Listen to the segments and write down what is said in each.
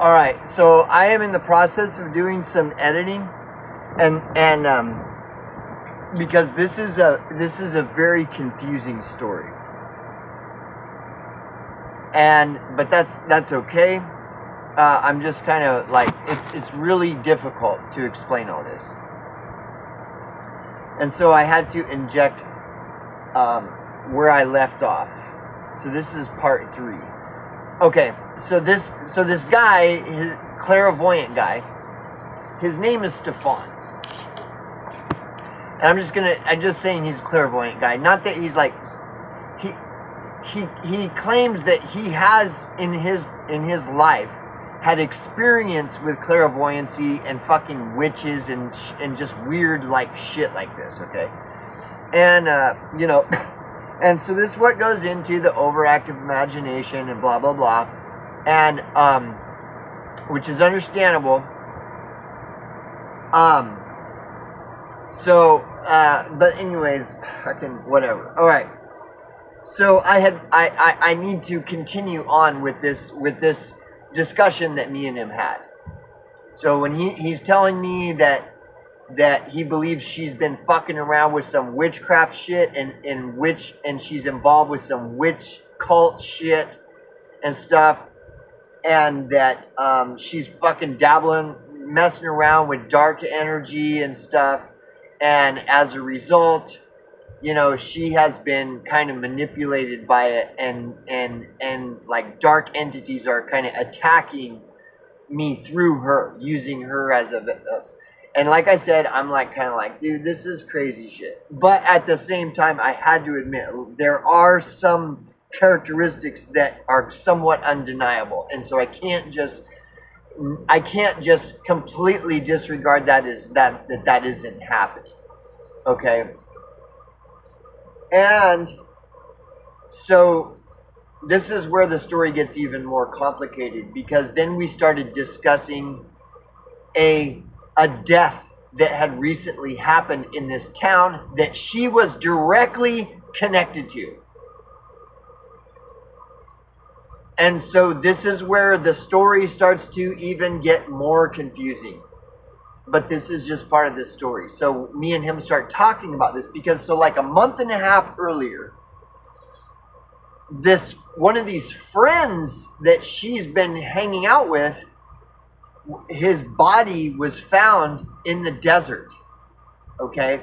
All right, so I am in the process of doing some editing, and because this is a very confusing story, but that's okay. I'm just kind of like it's really difficult to explain all this, and so I had to inject where I left off. So this is part 3. Okay, so this guy, his clairvoyant guy, his name is Stefan. And I'm just saying he's a clairvoyant guy. Not that he's like, he claims that he has in his life had experience with clairvoyancy and fucking witches and just weird like shit like this, okay? And you know, and so this is what goes into the overactive imagination and blah blah blah, and which is understandable. But anyways, fucking whatever. All right. So I need to continue on with this discussion that me and him had. So when he's telling me that he believes she's been fucking around with some witchcraft shit and she's involved with some witch cult shit and stuff, and that she's fucking messing around with dark energy and stuff, and as a result, you know, she has been kind of manipulated by it, and like dark entities are kind of attacking me through her, using her as a. And like I said, I'm like kind of like, dude, this is crazy shit. But at the same time, I had to admit there are some characteristics that are somewhat undeniable, and so I can't just completely disregard that as that isn't happening. Okay. And so this is where the story gets even more complicated, because then we started discussing a death that had recently happened in this town that she was directly connected to. And so this is where the story starts to even get more confusing. But this is just part of the story. So me and him start talking about this because so like a month and a half earlier, one of these friends that she's been hanging out with, his body was found in the desert. Okay?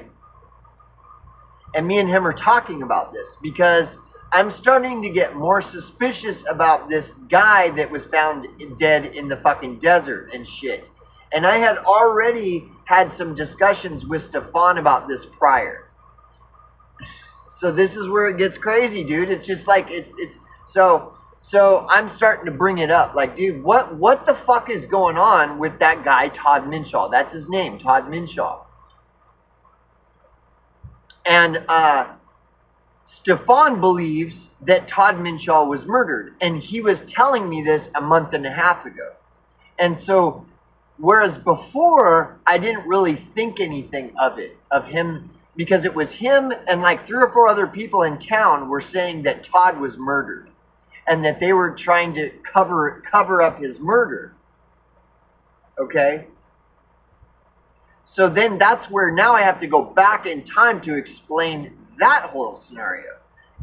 And me and him are talking about this because I'm starting to get more suspicious about this guy that was found dead in the fucking desert and shit. And I had already had some discussions with Stefan about this prior. So this is where it gets crazy, dude. It's just like so I'm starting to bring it up. Like, dude, what the fuck is going on with that guy, Todd Minshaw? That's his name, Todd Minshaw. And Stefan believes that Todd Minshaw was murdered. And he was telling me this a month and a half ago. And so, whereas before, I didn't really think anything of him, because it was him and like 3 or 4 other people in town were saying that Todd was murdered and that they were trying to cover up his murder. Okay? So then that's where now I have to go back in time to explain that whole scenario.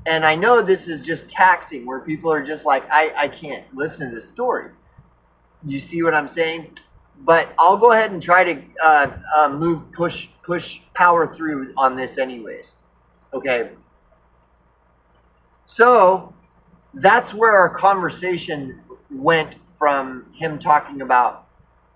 And I know this is just taxing, where people are just like, I can't listen to this story. You see what I'm saying? But I'll go ahead and try to push power through on this anyways. Okay. So that's where our conversation went, from him talking about,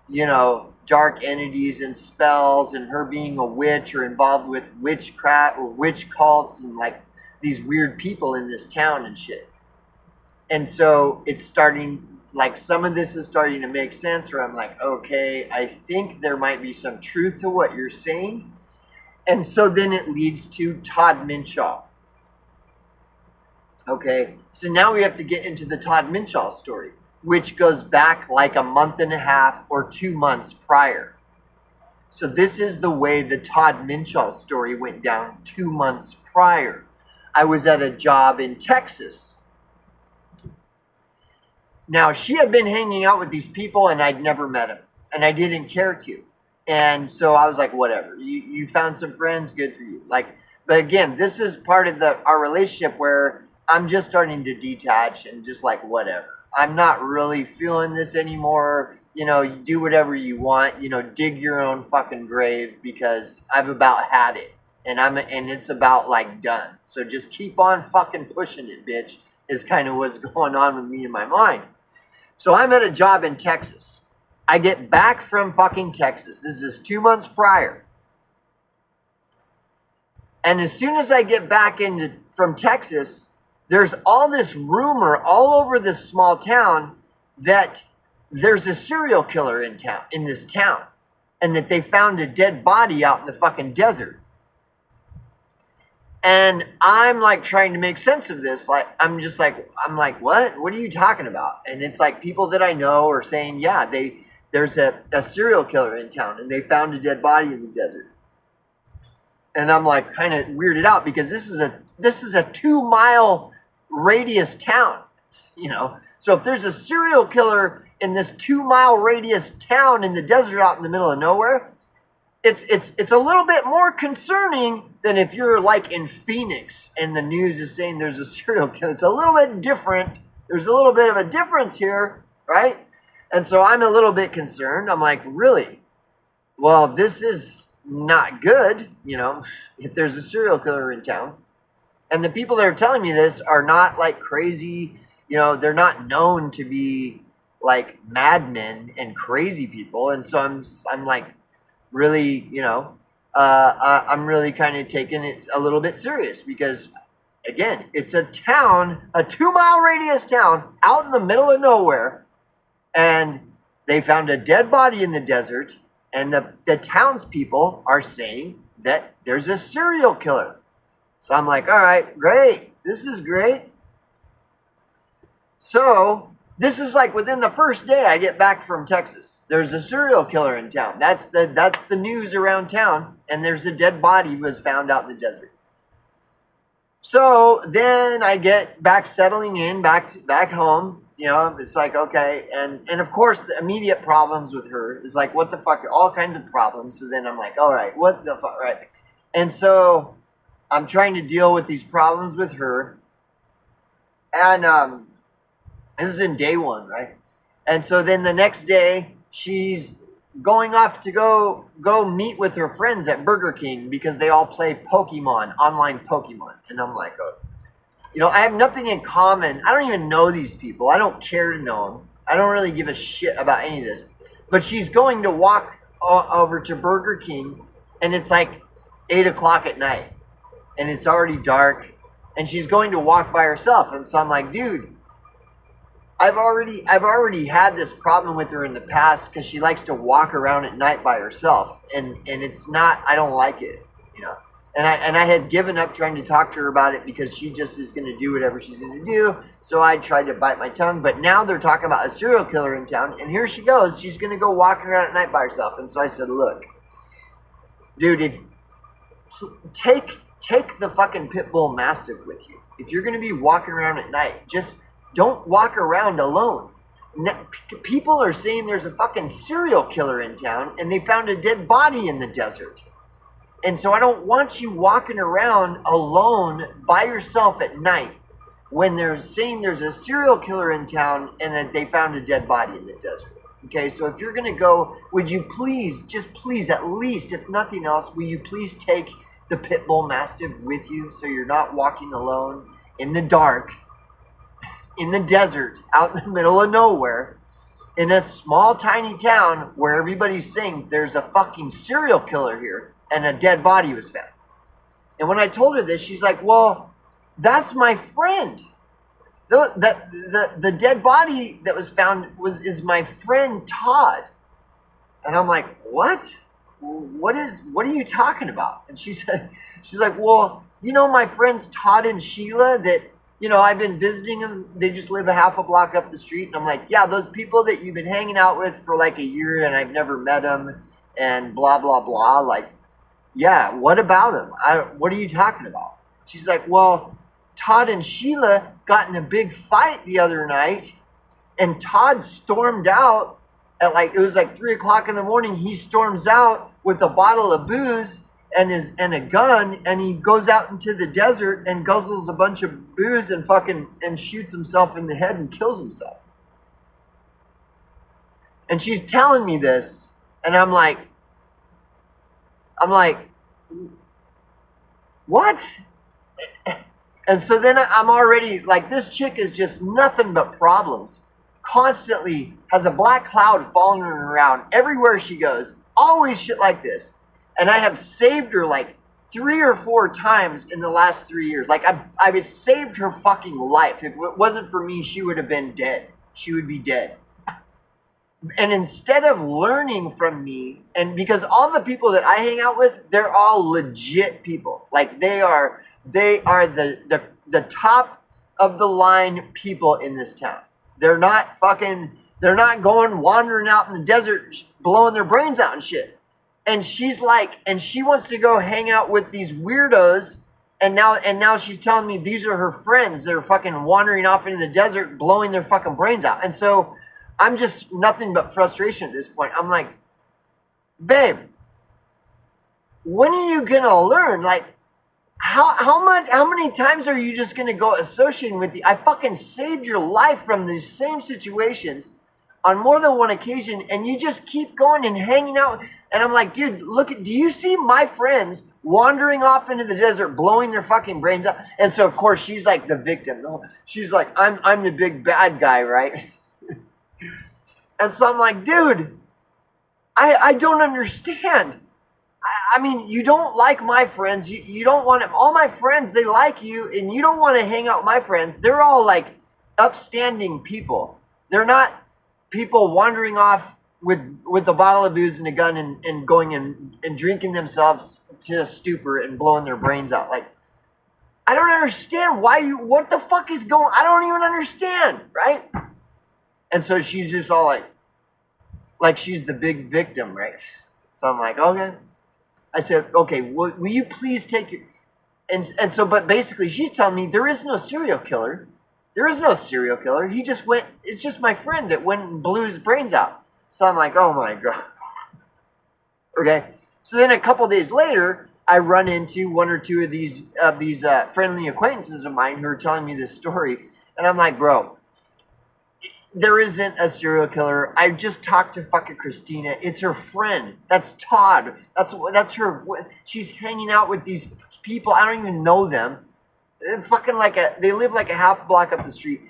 you know, dark entities and spells and her being a witch or involved with witchcraft or witch cults and like these weird people in this town and shit. And so it's starting, like some of this is starting to make sense, where I'm like, okay, I think there might be some truth to what you're saying. And so then it leads to Todd Minshaw. Okay, so now we have to get into the Todd Minshaw story, which goes back like a month and a half or 2 months prior. So this is the way the Todd Minshaw story went down 2 months prior. I was at a job in Texas. Now, she had been hanging out with these people and I'd never met them. And I didn't care to. And so I was like, whatever. You found some friends, good for you. Like, but again, this is part of our relationship where I'm just starting to detach and just like, whatever. I'm not really feeling this anymore. You know, you do whatever you want. You know, dig your own fucking grave because I've about had it. And it's about like done. So just keep on fucking pushing it, bitch, is kind of what's going on with me in my mind. So I'm at a job in Texas. I get back from fucking Texas. This is 2 months prior. And as soon as I get back from Texas, there's all this rumor all over this small town that there's a serial killer in this town, and that they found a dead body out in the fucking desert. And I'm like trying to make sense of this. Like, I'm like, what? What are you talking about? And it's like people that I know are saying, yeah, there's a serial killer in town and they found a dead body in the desert. And I'm like kind of weirded out because this is a 2-mile radius town, you know. So if there's a serial killer in this 2-mile radius town in the desert out in the middle of nowhere, it's a little bit more concerning than if you're like in Phoenix and the news is saying there's a serial killer. It's a little bit different. There's a little bit of a difference here, right? And so I'm a little bit concerned. I'm like, really? Well, this is not good, you know, if there's a serial killer in town. And the people that are telling me this are not like crazy, you know, they're not known to be like madmen and crazy people. And so I'm like, really, you know, I'm really kind of taking it a little bit serious because, again, it's a town, a 2-mile radius town out in the middle of nowhere, and they found a dead body in the desert, and the townspeople are saying that there's a serial killer. So I'm like, all right, great. This is great. So this is like within the first day I get back from Texas. There's a serial killer in town. That's the news around town. And there's a dead body was found out in the desert. So then I get back settling in, back home. You know, it's like, okay. And of course, the immediate problems with her is like, what the fuck? All kinds of problems. So then I'm like, all right, what the fuck? Right. And so I'm trying to deal with these problems with her. And this is in day 1, right? And so then the next day, she's going off to go meet with her friends at Burger King because they all play Pokemon, online Pokemon. And I'm like, oh, you know, I have nothing in common. I don't even know these people. I don't care to know them. I don't really give a shit about any of this. But she's going to walk over to Burger King, and it's like 8 o'clock at night. And it's already dark. And she's going to walk by herself. And so I'm like, dude, I've already had this problem with her in the past because she likes to walk around at night by herself, and it's not, I don't like it, you know. And I had given up trying to talk to her about it because she just is going to do whatever she's going to do. So I tried to bite my tongue, but now they're talking about a serial killer in town, and here she goes. She's going to go walking around at night by herself. And so I said, look, dude, take the fucking pit bull mastiff with you. If you're going to be walking around at night, just don't walk around alone. People are saying there's a fucking serial killer in town and they found a dead body in the desert. And so I don't want you walking around alone by yourself at night when they're saying there's a serial killer in town and that they found a dead body in the desert. Okay, so if you're going to go, would you please, just please, at least, if nothing else, will you please take the pit bull mastiff with you so you're not walking alone in the dark, in the desert, out in the middle of nowhere, in a small, tiny town where everybody's saying there's a fucking serial killer here and a dead body was found. And when I told her this, she's like, well, that's my friend. The dead body that was found is my friend Todd. And I'm like, what? What are you talking about? And she's like, well, you know my friends Todd and Sheila that, you know, I've been visiting them. They just live a half a block up the street. And I'm like, yeah, those people that you've been hanging out with for like a year and I've never met them and blah, blah, blah. Like, yeah, what about them? What are you talking about? She's like, well, Todd and Sheila got in a big fight the other night And Todd stormed out at it was like 3 o'clock in the morning. He storms out with a bottle of booze and a gun, and he goes out into the desert and guzzles a bunch of booze and shoots himself in the head and kills himself. And she's telling me this, and I'm like, what? And so then I'm already like, this chick is just nothing but problems. Constantly has a black cloud following her around everywhere she goes. Always shit like this. And I have saved her like 3 or 4 times in the last 3 years. Like I've saved her fucking life. If it wasn't for me, she would have been dead. She would be dead. And instead of learning from me, and because all the people that I hang out with, they're all legit people. Like they are the top of the line people in this town. They're not going wandering out in the desert blowing their brains out and shit. And she's like, and she wants to go hang out with these weirdos, and now she's telling me these are her friends that are fucking wandering off into the desert blowing their fucking brains out. And so I'm just nothing but frustration at this point. I'm like, babe, when are you gonna learn? Like, how many times are you just gonna go associating with I fucking saved your life from these same situations on more than one occasion, and you just keep going and hanging out. And I'm like, dude, do you see my friends wandering off into the desert, blowing their fucking brains out? And so of course she's like the victim. She's like, I'm the big bad guy, right? And so I'm like, dude, I don't understand. I mean, you don't like my friends. You don't want them. All my friends, they like you, and you don't want to hang out with my friends. They're all like upstanding people. They're not people wandering off with a bottle of booze and a gun and going and drinking themselves to a stupor and blowing their brains out. Like, I don't understand what the fuck is going on. I don't even understand, right? And so she's just all like she's the big victim, right? So I'm like, okay. I said, okay, will you please take your... And so, but basically she's telling me there is no serial killer. There is no serial killer. He just went, it's just my friend that went and blew his brains out. So I'm like, oh my God. Okay. So then a couple days later, I run into one or two of these friendly acquaintances of mine who are telling me this story. And I'm like, bro, there isn't a serial killer. I just talked to fucking Christina. It's her friend. That's Todd. That's her. She's hanging out with these people. I don't even know them. They're fucking they live like a half block up the street.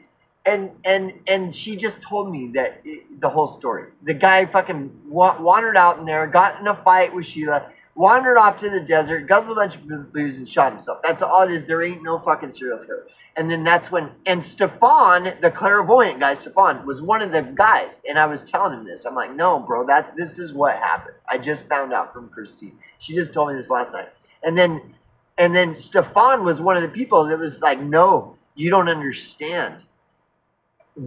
And she just told me that the whole story. The guy fucking wandered out in there, got in a fight with Sheila, wandered off to the desert, guzzled a bunch of booze, and shot himself. That's all it is. There ain't no fucking serial killer. And then that's when, and Stefan, the clairvoyant guy, Stefan, was one of the guys. And I was telling him this. I'm like, no, bro, this is what happened. I just found out from Christine. She just told me this last night. And then Stefan was one of the people that was like, no, you don't understand.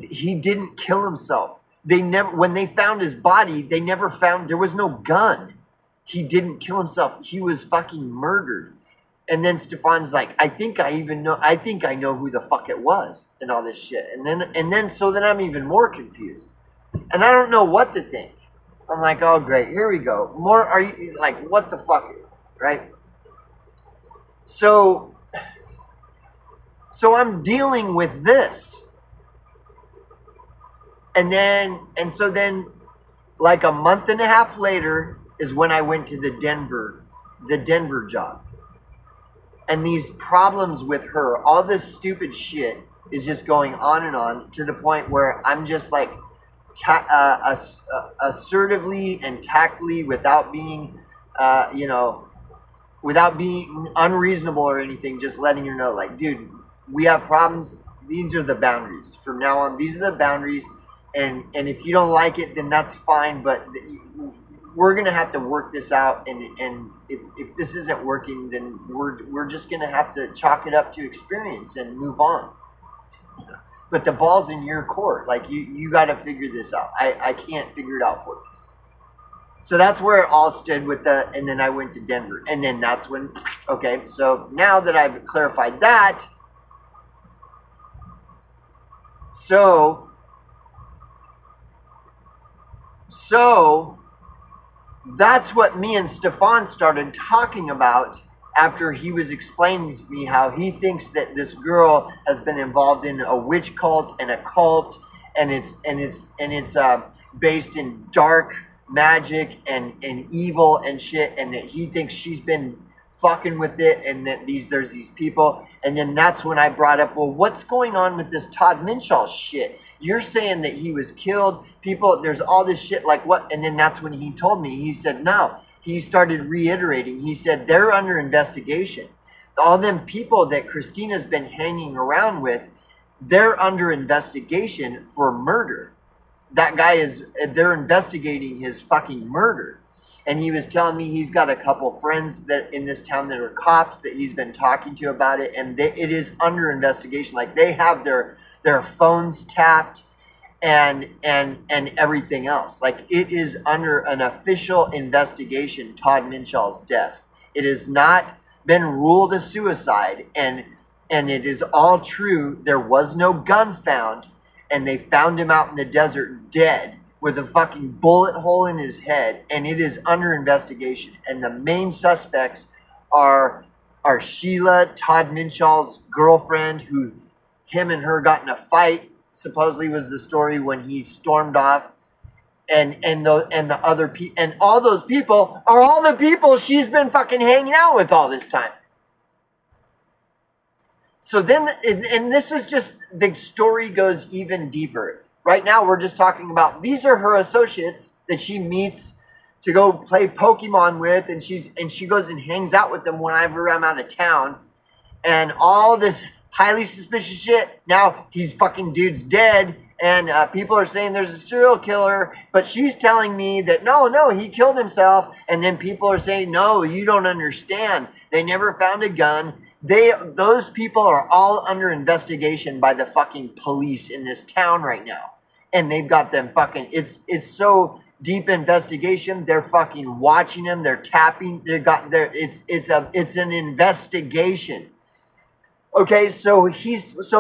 He didn't kill himself. When they found his body, they never found, there was no gun. He didn't kill himself. He was fucking murdered. And then Stefan's like, I think I know who the fuck it was and all this shit. And then so then I'm even more confused. And I don't know what to think. I'm like, oh great, here we go. Are you like, what the fuck, right? So I'm dealing with this. And so then like a month and a half later is when I went to the Denver job. And these problems with her, all this stupid shit is just going on and on to the point where I'm just like assertively and tactfully, without being, without being unreasonable or anything, just letting her know, like, dude, we have problems. These are the boundaries. From now on, these are the boundaries. And if you don't like it, then that's fine. But we're gonna have to work this out, and if this isn't working, then we're just gonna have to chalk it up to experience and move on. But the ball's in your court. Like you got to figure this out. I can't figure it out for you. So that's where it all stood with and then I went to Denver, and then that's when, okay. So now that I've clarified that, so So that's what me and Stefan started talking about after he was explaining to me how he thinks that this girl has been involved in a witch cult and a cult, and it's based in dark magic and evil and shit, and that he thinks she's been fucking with it, and that there's these people. And then that's when I brought up, well, what's going on with this Todd Minshaw shit? You're saying that he was killed, people, there's all this shit, like what? And then that's when he told me, he said, no, he started reiterating, he said, they're under investigation. All them people that Christina's been hanging around with, they're under investigation for murder. That guy they're investigating his fucking murder. And he was telling me he's got a couple friends that in this town that are cops that he's been talking to about it, and it is under investigation. Like, they have their phones tapped and everything else. Like, it is under an official investigation, Todd Minshaw's death. It has not been ruled a suicide, and it is all true. There was no gun found, and they found him out in the desert dead with a fucking bullet hole in his head, and it is under investigation. And the main suspects are Sheila, Todd Minshaw's girlfriend, who him and her got in a fight, supposedly was the story, when he stormed off, and the other people, and all those people are all the people she's been fucking hanging out with all this time. So then, and this is just, the story goes even deeper. Right now, we're just talking about, these are her associates that she meets to go play Pokemon with, and she goes and hangs out with them whenever I'm out of town, and all this highly suspicious shit. Now he's fucking dude's dead, and people are saying there's a serial killer, but she's telling me that no, he killed himself, and then people are saying, no, you don't understand. They never found a gun. Those people are all under investigation by the fucking police in this town right now. And they've got them fucking, it's so deep investigation, they're fucking watching them, they're tapping, it's an investigation. Okay, so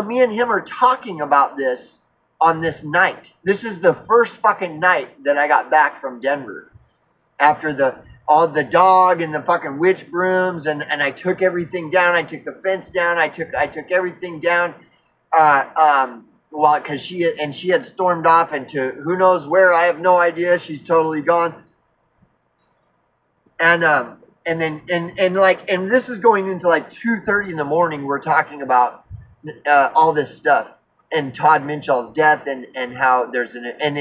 me and him are talking about this on this night. This is the first fucking night that I got back from Denver. After all the dog and the fucking witch brooms, and I took everything down. I took the fence down. I took everything down. Well, because she had stormed off into who knows where. I have no idea. She's totally gone. And this is going into like 2:30 in the morning. We're talking about all this stuff and Todd Minshaw's death, and how there's and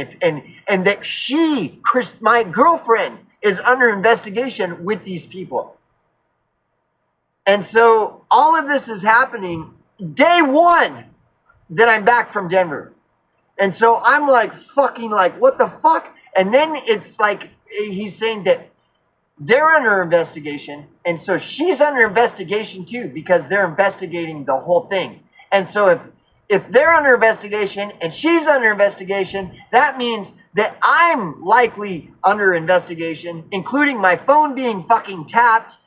that my girlfriend, is under investigation with these people. And so all of this is happening day one that I'm back from Denver. And so I'm like, fucking like, what the fuck? And then it's like, he's saying that they're under investigation. And so she's under investigation too, because they're investigating the whole thing. And so if they're under investigation and she's under investigation, that means that I'm likely under investigation, including my phone being fucking tapped,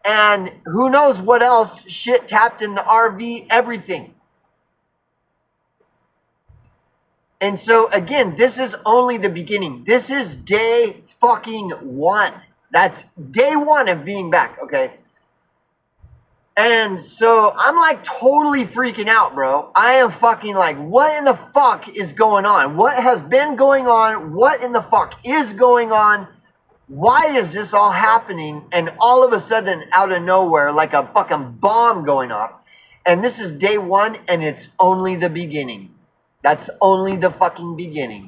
and who knows what else shit tapped in the RV, everything. And so again, this is only the beginning. This is day fucking one. That's day one of being back, okay? And so I'm like totally freaking out, bro. I am fucking like, what in the fuck is going on? What has been going on? What in the fuck is going on? Why is this all happening? And all of a sudden, out of nowhere, like a fucking bomb going off. And this is day one, and it's only the beginning. That's only the fucking beginning.